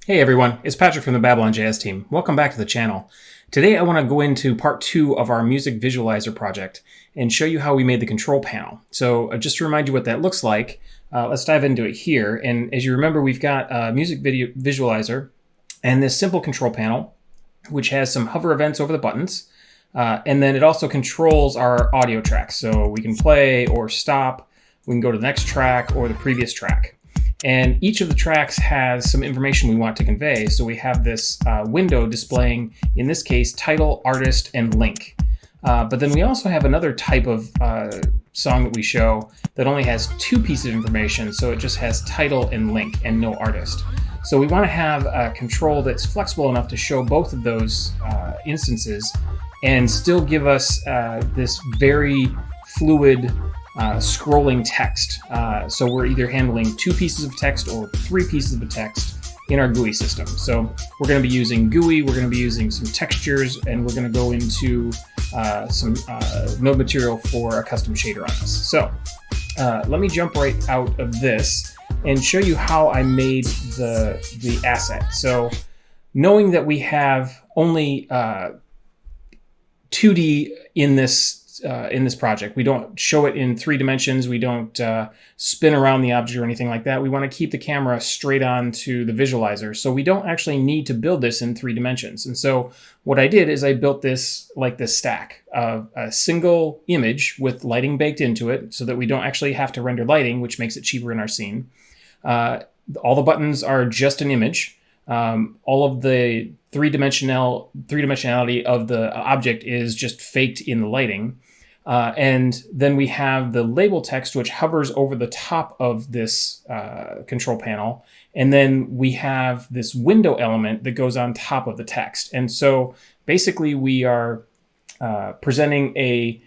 Hey everyone, it's Patrick from the Babylon.js team. Welcome back to the channel. Today I want to go into part 2 of our music visualizer project and show you how we made the control panel. So just to remind you what that looks like, let's dive into it here. And as you remember, we've got a music video visualizer and this simple control panel, which has some hover events over the buttons. And then it also controls our audio tracks. So we can play or stop, we can go to the next track or the previous track. And each of the tracks has some information we want to convey. So we have this window displaying, in this case, title, artist, and link. But then we also have another type of song that we show that only has 2 pieces of information. So it just has title and link and no artist. So we want to have a control that's flexible enough to show both of those instances and still give us this very fluid scrolling text. So we're either handling 2 pieces of text or 3 pieces of text in our GUI system. So we're going to be using GUI, we're going to be using some textures, and we're going to go into some node material for a custom shader on this. So let me jump right out of this and show you how I made the asset. So knowing that we have only 2D in this project. We don't show it in 3 dimensions. We don't spin around the object or anything like that. We want to keep the camera straight on to the visualizer. So we don't actually need to build this in 3 dimensions. And so what I did is I built this like this stack of a single image with lighting baked into it so that we don't actually have to render lighting, which makes it cheaper in our scene. All the buttons are just an image. All of the three-dimensionality of the object is just faked in the lighting. And then we have the label text, which hovers over the top of this control panel. And then we have this window element that goes on top of the text. And so basically we are presenting a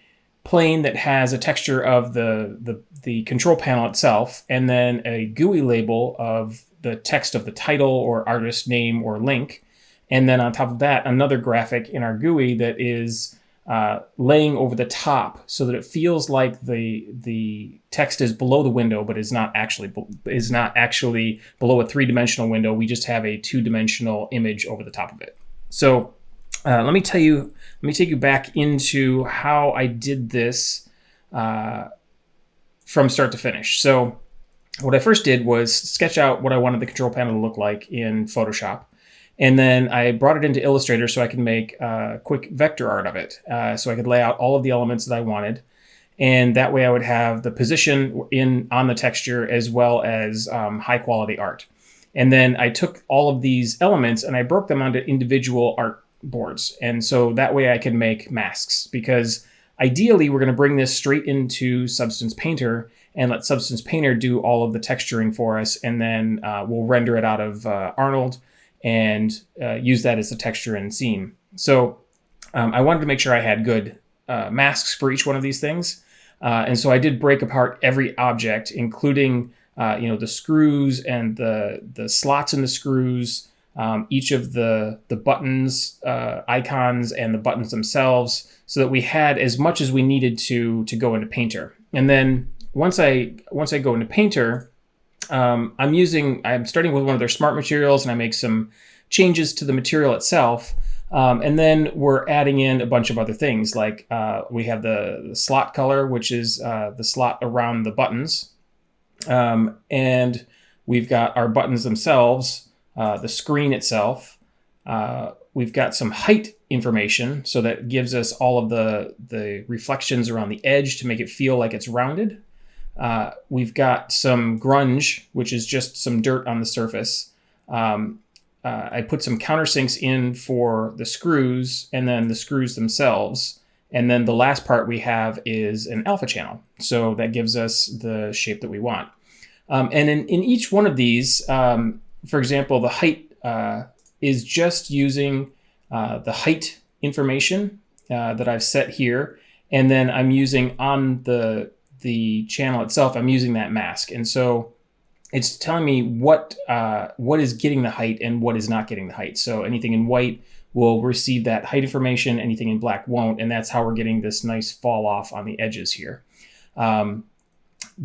plane that has a texture of the control panel itself, and then a GUI label of the text of the title or artist name or link. And then on top of that, another graphic in our GUI that is laying over the top so that it feels like the text is below the window, but is not actually below a 3-dimensional window. We just have a 2-dimensional image over the top of it. So let me take you back into how I did this from start to finish. So what I first did was sketch out what I wanted the control panel to look like in Photoshop. And then I brought it into Illustrator so I could make quick vector art of it. So I could lay out all of the elements that I wanted. And that way I would have the position on the texture as well as high quality art. And then I took all of these elements and I broke them onto individual art boards. And so that way I could make masks, because ideally we're going to bring this straight into Substance Painter and let Substance Painter do all of the texturing for us. And then we'll render it out of Arnold and use that as the texture in scene. So I wanted to make sure I had good masks for each one of these things. And so I did break apart every object, including the screws and the slots in the screws, each of the buttons, icons, and the buttons themselves, so that we had as much as we needed to go into Painter. And then once I go into Painter, I'm starting with one of their smart materials, and I make some changes to the material itself. And then we're adding in a bunch of other things, like we have the slot color, which is the slot around the buttons. And we've got our buttons themselves, the screen itself. We've got some height information, so that gives us all of the reflections around the edge to make it feel like it's rounded. We've got some grunge, which is just some dirt on the surface. I put some countersinks in for the screws and then the screws themselves. And then the last part we have is an alpha channel. So that gives us the shape that we want. And in each one of these, for example, the height is just using the height information that I've set here. And then I'm using on the channel itself, I'm using that mask. And so it's telling me what is getting the height and what is not getting the height. So anything in white will receive that height information, anything in black won't, and that's how we're getting this nice fall off on the edges here. And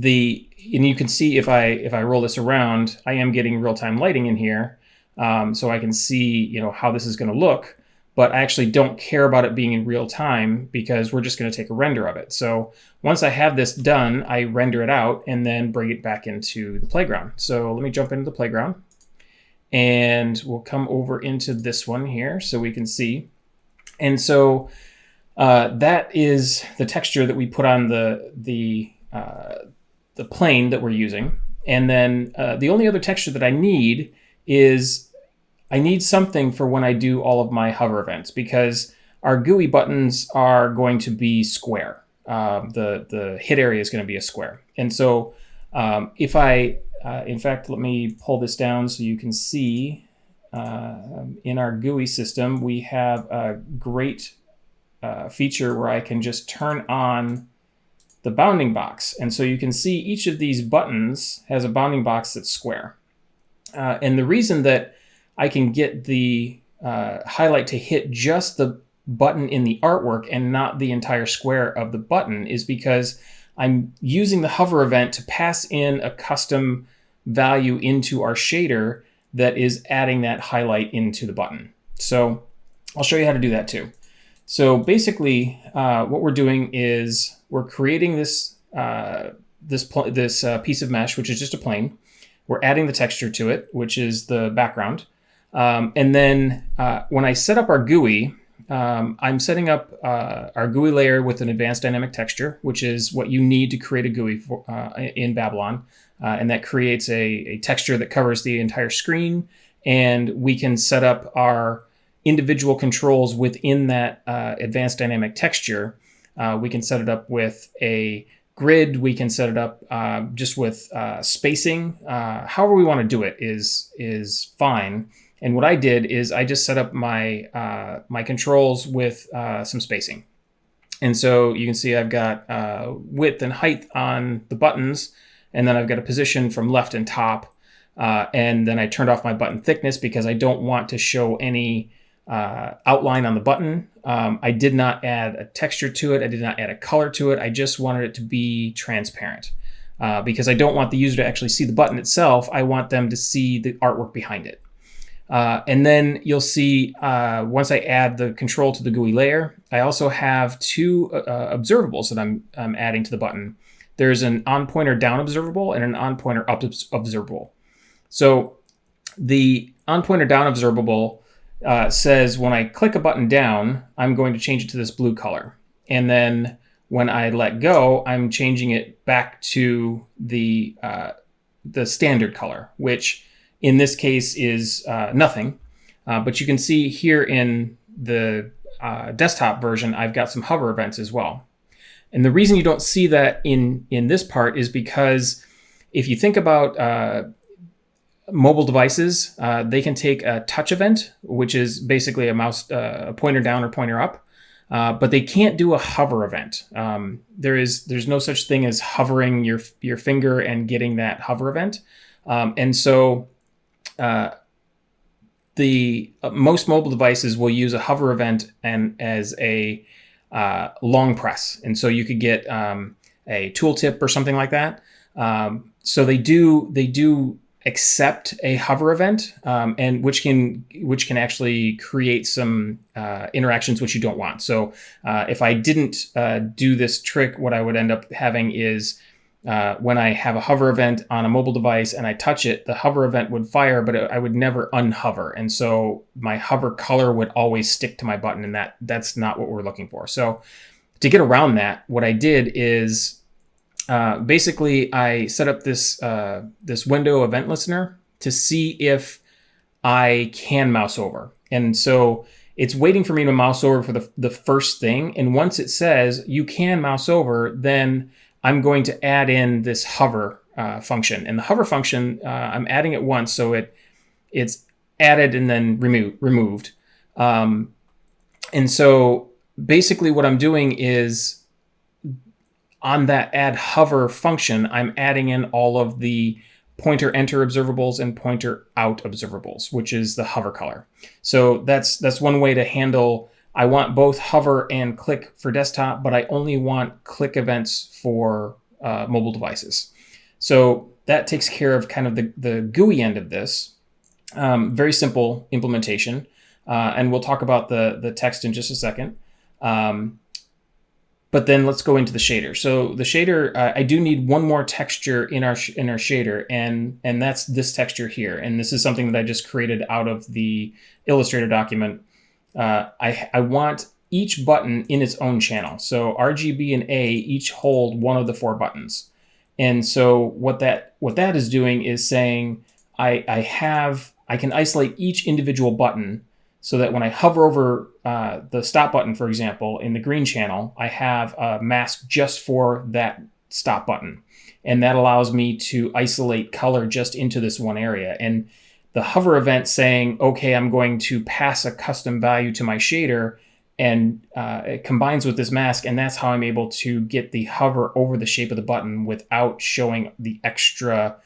you can see if I roll this around, I am getting real-time lighting in here, so I can see, how this is going to look. But I actually don't care about it being in real time because we're just going to take a render of it. So once I have this done, I render it out and then bring it back into the playground. So let me jump into the playground, and we'll come over into this one here so we can see. And so that is the texture that we put on the plane that we're using. And then the only other texture that I need is I need something for when I do all of my hover events, because our GUI buttons are going to be square. The hit area is going to be a square. And so if I, in fact, let me pull this down so you can see in our GUI system, we have a great feature where I can just turn on the bounding box. And so you can see each of these buttons has a bounding box that's square. And the reason that I can get the highlight to hit just the button in the artwork and not the entire square of the button is because I'm using the hover event to pass in a custom value into our shader that is adding that highlight into the button. So I'll show you how to do that too. So basically what we're doing is we're creating this piece of mesh, which is just a plane. We're adding the texture to it, which is the background. And then when I set up our GUI, I'm setting up our GUI layer with an advanced dynamic texture, which is what you need to create a GUI for, in Babylon. And that creates a texture that covers the entire screen. And we can set up our individual controls within that advanced dynamic texture. We can set it up with a grid. We can set it up just with spacing. However we want to do it is fine. And what I did is I just set up my my controls with some spacing. And so you can see I've got width and height on the buttons, and then I've got a position from left and top. And then I turned off my button thickness because I don't want to show any outline on the button. I did not add a texture to it. I did not add a color to it. I just wanted it to be transparent because I don't want the user to actually see the button itself. I want them to see the artwork behind it. And then you'll see once I add the control to the GUI layer, I also have two observables that I'm adding to the button. There's an on pointer down observable and an on pointer up observable. So the on pointer down observable says when I click a button down, I'm going to change it to this blue color. And then when I let go, I'm changing it back to the standard color, which in this case is nothing. But you can see here in the desktop version, I've got some hover events as well. And the reason you don't see that in this part is because if you think about mobile devices, they can take a touch event, which is basically a mouse, a pointer down or pointer up, but they can't do a hover event. There's no such thing as hovering your finger and getting that hover event. And so the most mobile devices will use a hover event and as a long press, and so you could get a tooltip or something like that. So they do accept a hover event, and which can actually create some interactions which you don't want. So if I didn't do this trick, what I would end up having is when I have a hover event on a mobile device and I touch it, the hover event would fire, but I would never unhover. And so my hover color would always stick to my button, and that's not what we're looking for. So to get around that, what I did is basically I set up this window event listener to see if I can mouse over. And so it's waiting for me to mouse over for the first thing. And once it says you can mouse over, then I'm going to add in this hover function. And the hover function, I'm adding it once, so it's added and then removed. And so basically what I'm doing is on that add hover function, I'm adding in all of the pointer enter observables and pointer out observables, which is the hover color. So that's one way to handle. I want both hover and click for desktop, but I only want click events for mobile devices. So that takes care of kind of the GUI end of this. Very simple implementation. And we'll talk about the text in just a second. But then let's go into the shader. So the shader, I do need one more texture in our shader, and that's this texture here. And this is something that I just created out of the Illustrator document. I want each button in its own channel. So RGB and A each hold one of the 4 buttons. And so what that is doing is saying I can isolate each individual button, so that when I hover over the stop button, for example, in the green channel, I have a mask just for that stop button. And that allows me to isolate color just into this one area. And the hover event saying, okay, I'm going to pass a custom value to my shader, and it combines with this mask, and that's how I'm able to get the hover over the shape of the button without showing the extra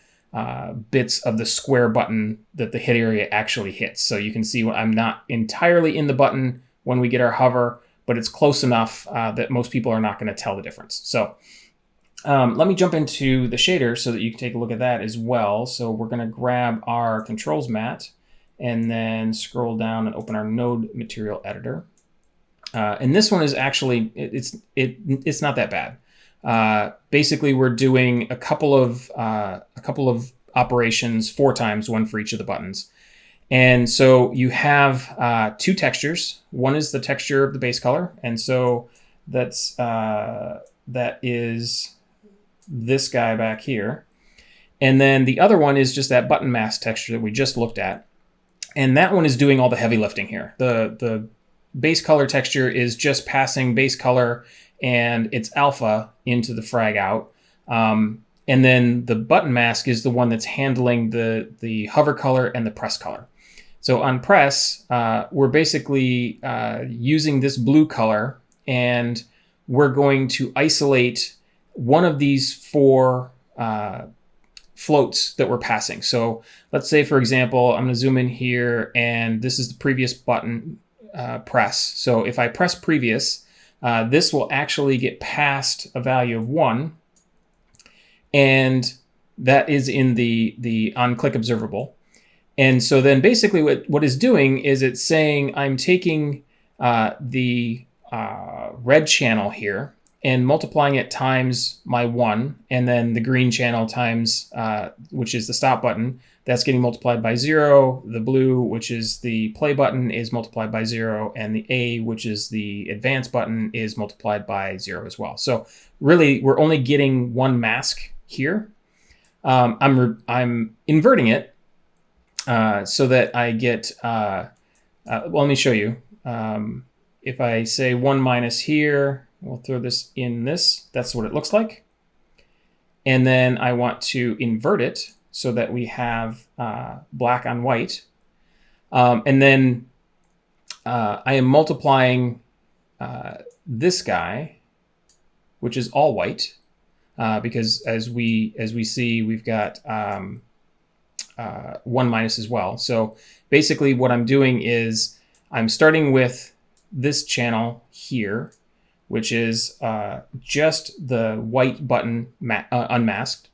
bits of the square button that the hit area actually hits. So you can see I'm not entirely in the button when we get our hover, but it's close enough that most people are not going to tell the difference. So let me jump into the shader so that you can take a look at that as well. So we're going to grab our controls mat and then scroll down and open our node material editor. And this one is actually, it's not that bad. Basically, we're doing a couple of operations 4 times, one for each of the buttons. And so you have 2 textures. One is the texture of the base color, and so that is this guy back here. And then the other one is just that button mask texture that we just looked at, and that one is doing all the heavy lifting here. The base color texture is just passing base color and its alpha into the frag out. And then the button mask is the one that's handling the hover color and the press color. So on press, we're basically using this blue color, and we're going to isolate one of these 4 floats that we're passing. So let's say, for example, I'm going to zoom in here, and this is the previous button press. So if I press previous, this will actually get passed a value of 1, and that is in the on-click observable. And so then basically what it's doing is it's saying I'm taking the red channel here and multiplying it times my 1, and then the green channel times, which is the stop button, that's getting multiplied by 0. The blue, which is the play button, is multiplied by 0, and the A, which is the advance button, is multiplied by 0 as well. So really, we're only getting 1 mask here. I'm inverting it so that I get, well, let me show you. If I say 1 minus here, we'll throw this in this. That's what it looks like. And then I want to invert it so that we have black on white. And then I am multiplying this guy, which is all white, because as we see, we've got 1 minus as well. So basically what I'm doing is I'm starting with this channel here, which is just the white button unmasked.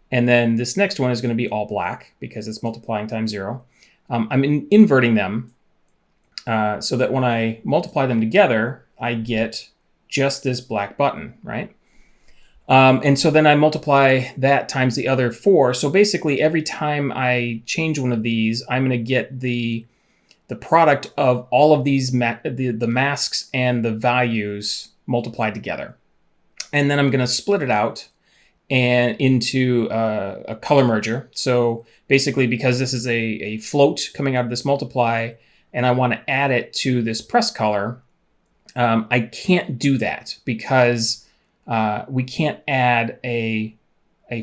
And then this next one is going to be all black because it's multiplying times 0. I'm inverting them so that when I multiply them together, I get just this black button, right? And so then I multiply that times the other 4. So basically every time I change one of these, I'm going to get the product of all of these, the masks and the values multiplied together. And then I'm going to split it out and into a color merger. So basically, because this is a float coming out of this multiply, and I want to add it to this press color, I can't do that because we can't add a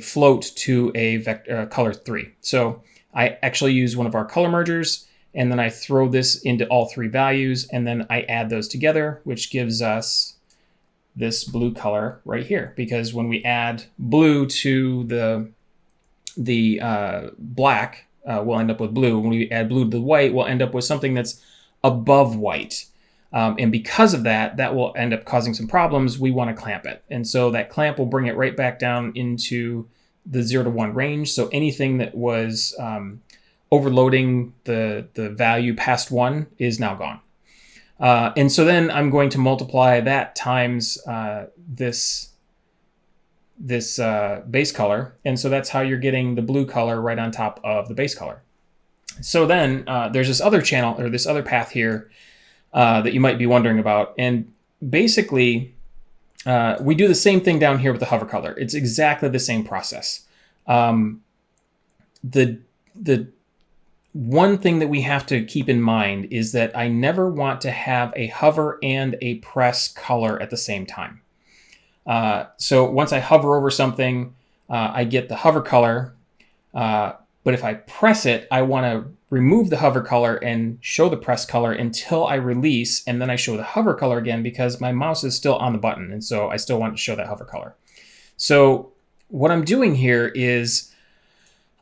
float to a vector color 3. So I actually use one of our color mergers, and then I throw this into all 3 values, and then I add those together, which gives us this blue color right here. Because when we add blue to the black, we'll end up with blue. When we add blue to the white, we'll end up with something that's above white. And because of that, that will end up causing some problems. We want to clamp it. And so that clamp will bring it right back down into the 0 to 1 range. So anything that was overloading the value past 1 is now gone. And so then I'm going to multiply that times this base color. And so that's how you're getting the blue color right on top of the base color. So then there's this other channel, or this other path here that you might be wondering about. And basically, we do the same thing down here with the hover color. It's exactly the same process. The one thing that we have to keep in mind is that I never want to have a hover and a press color at the same time. So once I hover over something, I get the hover color. But if I press it, I want to remove the hover color and show the press color until I release, and then I show the hover color again because my mouse is still on the button, and so I still want to show that hover color. So what I'm doing here is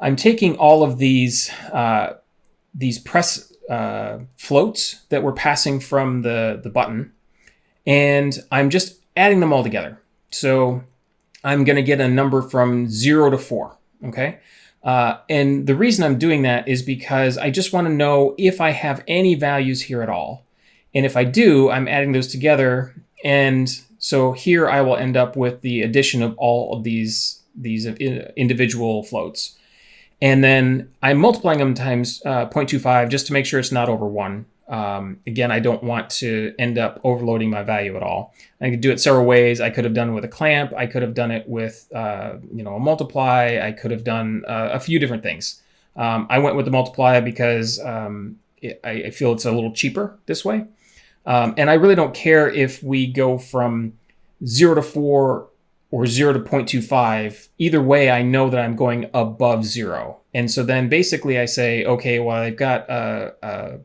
I'm taking all of these press floats that we're passing from the button, and I'm just adding them all together. So I'm going to get a number from 0 to 4, okay? And the reason I'm doing that is because I just want to know if I have any values here at all. And if I do, I'm adding those together. And so here I will end up with the addition of all of these individual floats. And then I'm multiplying them times 0.25 just to make sure it's not over 1. Again, I don't want to end up overloading my value at all. I could do it several ways. I could have done it with a clamp. I could have done it with a multiply. I could have done a few different things. I went with the multiply because I feel it's a little cheaper this way. And I really don't care if we go from 0 to 4 or 0 to 0.25. Either way, I know that I'm going above 0. And so then basically I say, okay, well, I've got a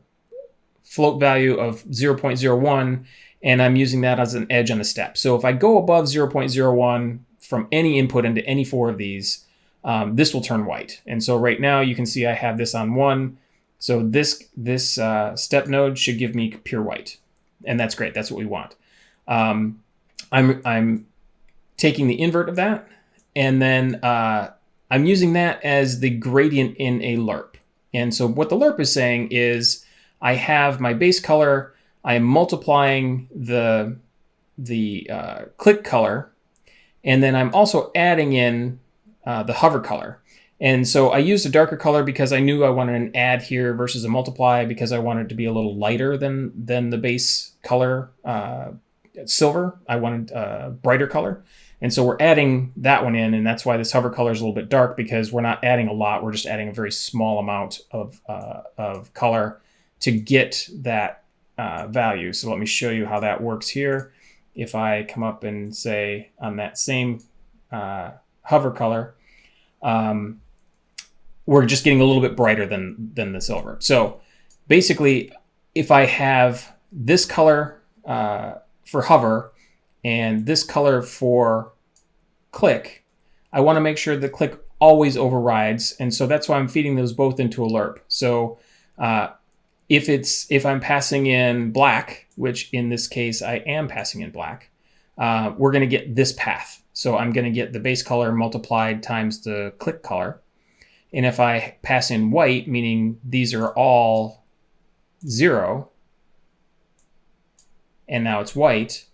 float value of 0.01, and I'm using that as an edge on a step. So if I go above 0.01 from any input into any 4 of these, this will turn white. And so right now you can see I have this on 1. So this step node should give me pure white. And that's great. That's what we want. I'm taking the invert of that, and then I'm using that as the gradient in a lerp. And so what the lerp is saying is I have my base color, I am multiplying the click color, and then I'm also adding in the hover color. And so I used a darker color because I knew I wanted an add here versus a multiply, because I wanted it to be a little lighter than the base color silver. I wanted a brighter color. And so we're adding that one in, and that's why this hover color is a little bit dark, because we're not adding a lot. We're just adding a very small amount of color to get that value. So let me show you how that works here. If I come up and say on that same hover color, we're just getting a little bit brighter than the silver. So basically, if I have this color for hover and this color for click, I want to make sure the click always overrides. And so that's why I'm feeding those both into a lerp. So if I'm passing in black, which in this case I am passing in black, we're going to get this path. So I'm going to get the base color multiplied times the click color. And if I pass in white, meaning these are all 0, and now it's white,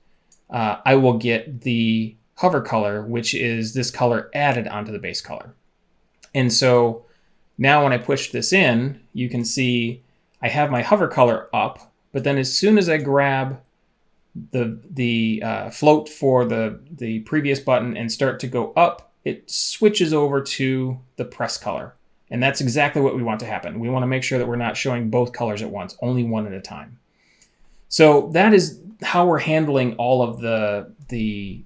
I will get the hover color, which is this color added onto the base color. And so now when I push this in, you can see I have my hover color up, but then as soon as I grab the float for the previous button and start to go up, it switches over to the press color. And that's exactly what we want to happen. We want to make sure that we're not showing both colors at once, only one at a time. So that is how we're handling all of the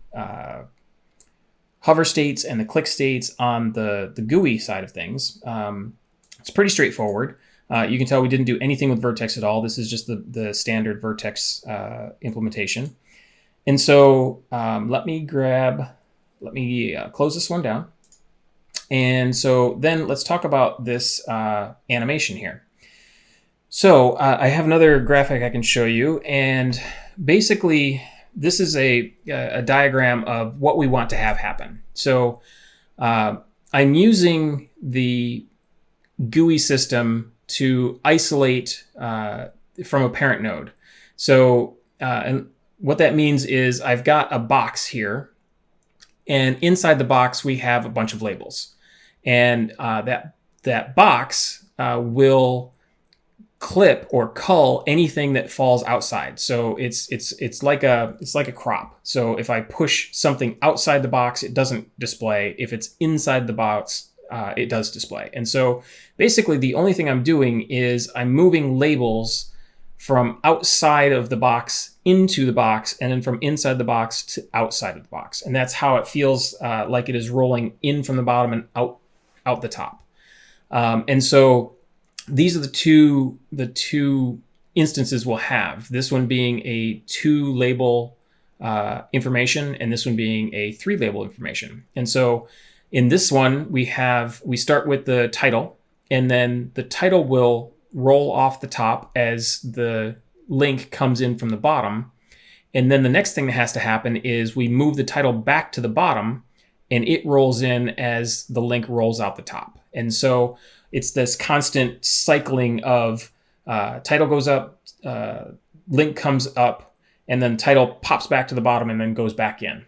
hover states and the click states on the GUI side of things. It's pretty straightforward. You can tell we didn't do anything with Vertex at all. This is just the standard Vertex implementation. And so let me close this one down. And so then let's talk about this animation here. So I have another graphic I can show you. And basically, this is a diagram of what we want to have happen. So I'm using the GUI system to isolate from a parent node. So and what that means is I've got a box here, and inside the box we have a bunch of labels, and that box will clip or cull anything that falls outside. So it's like a crop. So if I push something outside the box, it doesn't display. If it's inside the box, it does display. And so basically the only thing I'm doing is I'm moving labels from outside of the box into the box, and then from inside the box to outside of the box. And that's how it feels like it is rolling in from the bottom and out the top. And so these are the two instances we'll have. This one being a 2 label information, and this one being a 3 label information. And so in this one, we start with the title, and then the title will roll off the top as the link comes in from the bottom. And then the next thing that has to happen is we move the title back to the bottom, and it rolls in as the link rolls out the top. And so it's this constant cycling of title goes up, link comes up, and then title pops back to the bottom and then goes back in.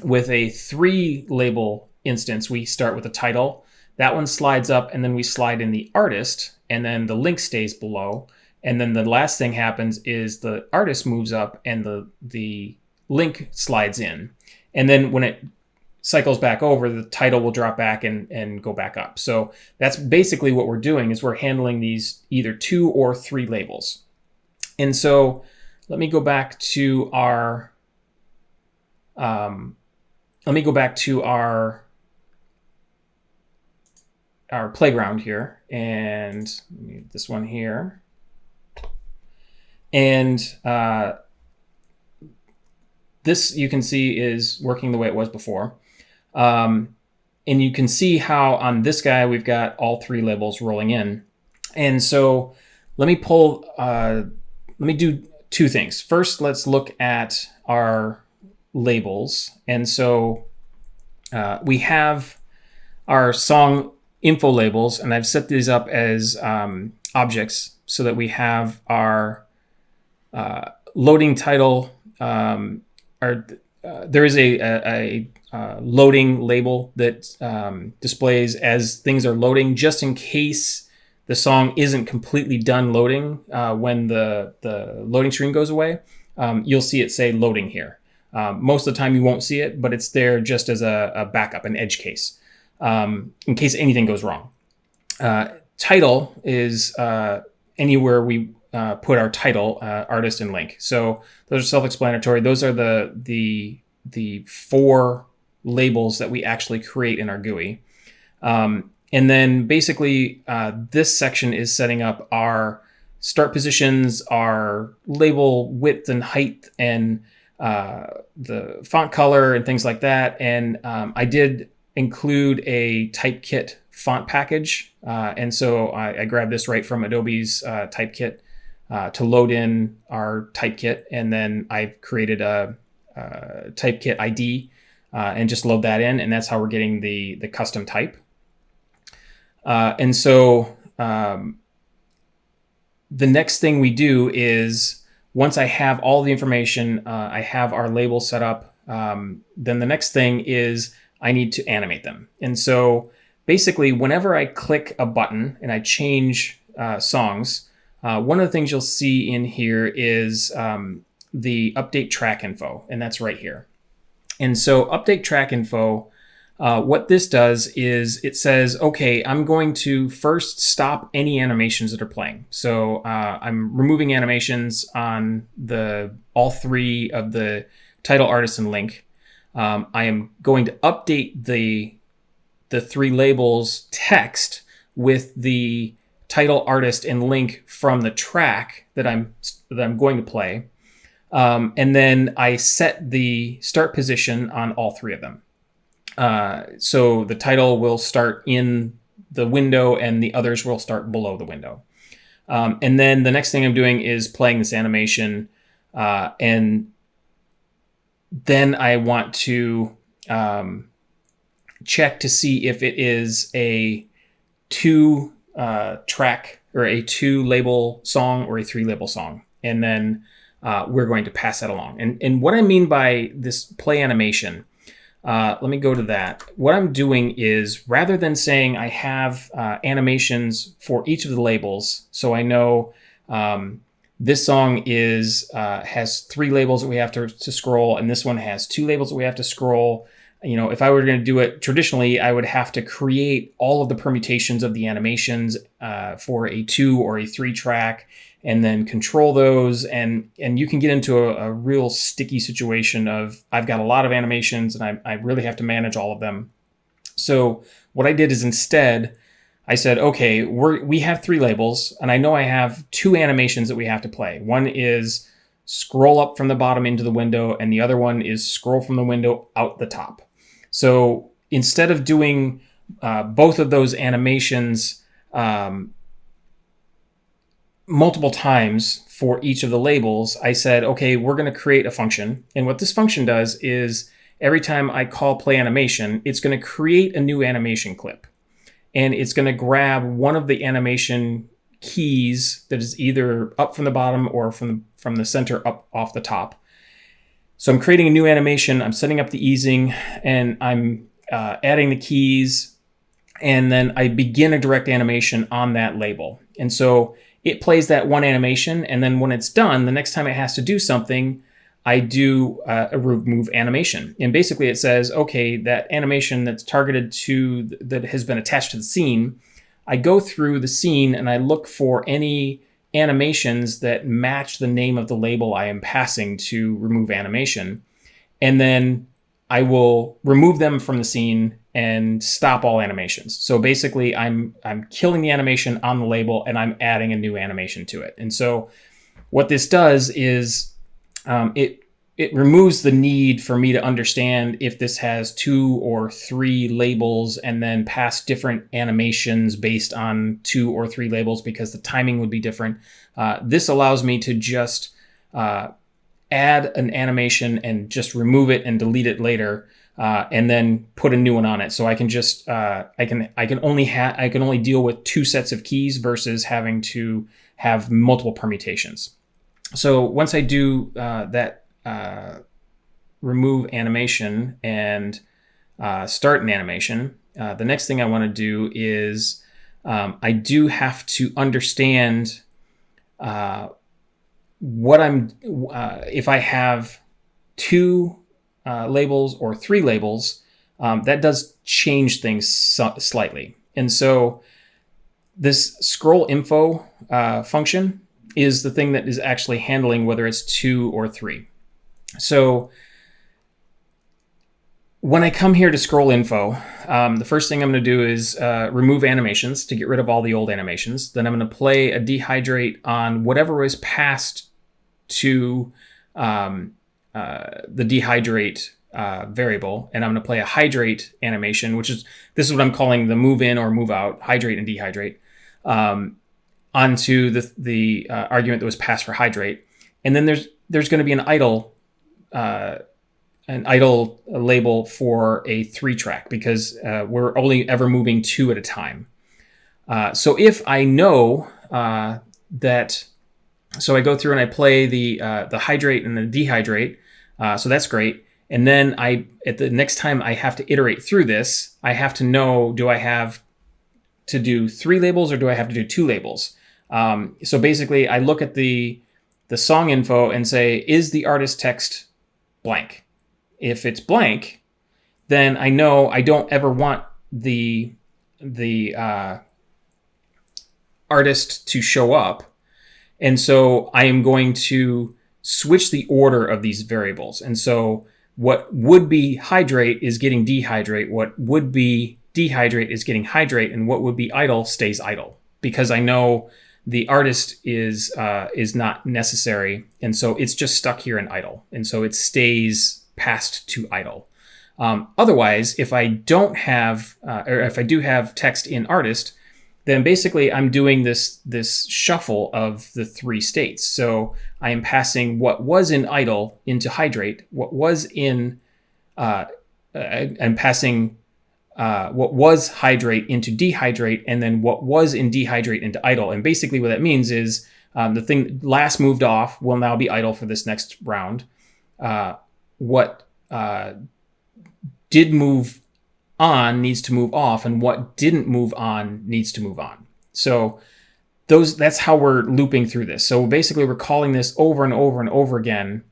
With a 3 label instance, we start with the title. That one slides up, and then we slide in the artist, and then the link stays below. And then the last thing happens is the artist moves up and the link slides in. And then when it cycles back over, the title will drop back and go back up. So that's basically what we're doing, is we're handling these either 2 or 3 labels. And so let me go back to our playground here, and this one here. And this, you can see, is working the way it was before. And you can see how on this guy, we've got all 3 labels rolling in. And so let me do 2 things. First, let's look at our labels. And so we have our song info labels, and I've set these up as objects so that we have our loading title. There is a loading label that displays as things are loading, just in case the song isn't completely done loading. When the loading screen goes away, you'll see it say loading here. Most of the time you won't see it, but it's there just as a backup, an edge case, in case anything goes wrong. Title is anywhere we put our title, artist, and link. So those are self-explanatory. Those are the 4 labels that we actually create in our GUI. And then basically this section is setting up our start positions, our label width and height, and the font color and things like that. And I did include a typekit font package. And so I grabbed this right from Adobe's typekit to load in our typekit. And then I've created a typekit ID and just load that in. And that's how we're getting the custom type. And so the next thing we do is, once I have all the information, I have our label set up, then the next thing is I need to animate them. And so basically, whenever I click a button and I change songs, one of the things you'll see in here is the update track info, and that's right here. And so update track info, what this does is it says, okay, I'm going to first stop any animations that are playing. So I'm removing animations on all 3 of the title, artist, and link. I am going to update the 3 labels text with the title, artist, and link from the track that I'm going to play. And then I set the start position on all 3 of them. So the title will start in the window and the others will start below the window. And then the next thing I'm doing is playing this animation. And then I want to check to see if it is a 2 track or a 2 label song or a 3 label song. And then we're going to pass that along. And what I mean by this play animation, let me go to that. What I'm doing is, rather than saying I have animations for each of the labels, so I know this song has 3 labels that we have to scroll, and this one has 2 labels that we have to scroll. If I were going to do it traditionally, I would have to create all of the permutations of the animations for a 2 or a 3 track, and then control those. And you can get into a real sticky situation of, I've got a lot of animations and I really have to manage all of them. So what I did is, instead, I said, okay, we have 3 labels, and I know I have 2 animations that we have to play. One is scroll up from the bottom into the window, and the other one is scroll from the window out the top. So instead of doing both of those animations multiple times for each of the labels, I said, okay, we're going to create a function. And what this function does is, every time I call play animation, it's going to create a new animation clip. And it's going to grab one of the animation keys that is either up from the bottom or from the center up off the top. So I'm creating a new animation, I'm setting up the easing, and I'm adding the keys, and then I begin a direct animation on that label. And so it plays that one animation, and then when it's done, the next time it has to do something, I do a remove animation. And basically it says, okay, that animation that's targeted to, that has been attached to the scene, I go through the scene and I look for any animations that match the name of the label I am passing to remove animation. And then I will remove them from the scene and stop all animations. So basically I'm killing the animation on the label and I'm adding a new animation to it. And so what this does is it removes the need for me to understand if this has 2 or 3 labels and then pass different animations based on 2 or 3 labels, because the timing would be different. This allows me to just add an animation and just remove it and delete it later, and then put a new one on it. So I can just I can only deal with 2 sets of keys versus having to have multiple permutations. So once I do that remove animation and start an animation, the next thing I want to do is I do have to understand what if I have 2 labels or 3 labels, that does change things slightly. And so this scroll info function is the thing that is actually handling whether it's 2 or 3. So when I come here to scroll info, the first thing I'm going to do is remove animations to get rid of all the old animations. Then I'm going to play a dehydrate on whatever was passed to the dehydrate variable, and I'm going to play a hydrate animation, this is what I'm calling the move in or move out, hydrate and dehydrate, onto the argument that was passed for hydrate. And then there's going to be an idle label for a 3 track, because we're only ever moving 2 at a time. So if I know that, so I go through and I play the hydrate and the dehydrate, so that's great. And then at the next time I have to iterate through this, I have to know, do I have to do 3 labels or do I have to do 2 labels? So basically I look at the song info and say, is the artist text blank? If it's blank, then I know I don't ever want the artist to show up. And so I am going to switch the order of these variables. And so what would be hydrate is getting dehydrate. What would be dehydrate is getting hydrate. And what would be idle stays idle, because I know the artist is not necessary. And so it's just stuck here in idle. And so it stays passed to idle. Otherwise, if I don't have, or if I do have text in artist, then basically I'm doing this shuffle of the 3 states. So I am passing what was in idle into hydrate, what was in, I'm passing what was hydrate into dehydrate, and then what was in dehydrate into idle. And basically what that means is the thing last moved off will now be idle for this next round. What did move on needs to move off, and what didn't move on needs to move on. So that's how we're looping through this. So basically we're calling this over and over and over again,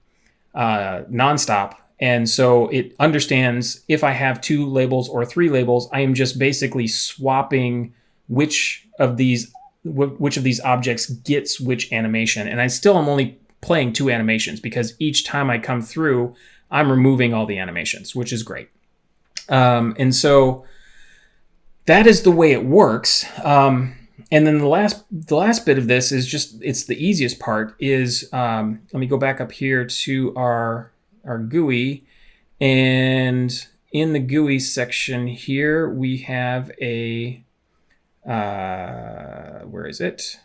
nonstop. And so it understands if I have 2 labels or 3 labels, I am just basically swapping which of these objects gets which animation. And I still am only playing 2 animations because each time I come through, I'm removing all the animations, which is great. And so that is the way it works. And then the last bit of this is just, it's the easiest part is, let me go back up here to our GUI, and in the GUI section here, we have a, where is it?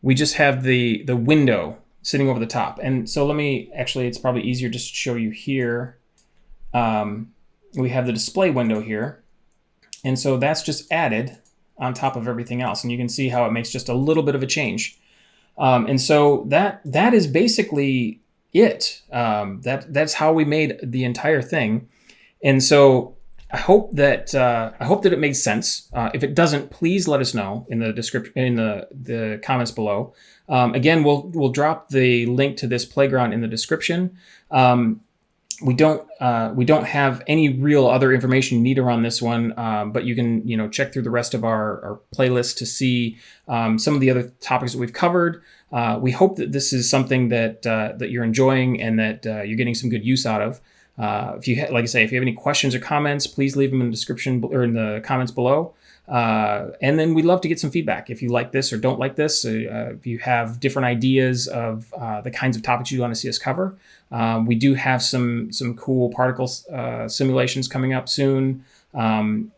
We just have the window sitting over the top. And so let me, actually, it's probably easier just to show you here. We have the display window here. And so that's just added on top of everything else. And you can see how it makes just a little bit of a change. And so that is basically it. That's how we made the entire thing. And so I hope that it made sense. If it doesn't, please let us know in the description, in the comments below. Again, we'll drop the link to this playground in the description. We don't have any real other information you need around this one, but you can check through the rest of our playlist to see some of the other topics that we've covered. We hope that this is something that you're enjoying and that you're getting some good use out of. Like I say, if you have any questions or comments, please leave them in the description or in the comments below. And then we'd love to get some feedback. If you like this or don't like this, if you have different ideas of the kinds of topics you want to see us cover. We do have some cool particle simulations coming up soon.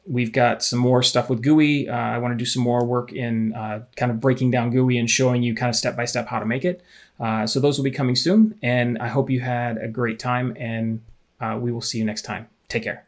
We've got some more stuff with GUI. I want to do some more work in kind of breaking down GUI and showing you kind of step-by-step how to make it. So those will be coming soon. And I hope you had a great time, and we will see you next time. Take care.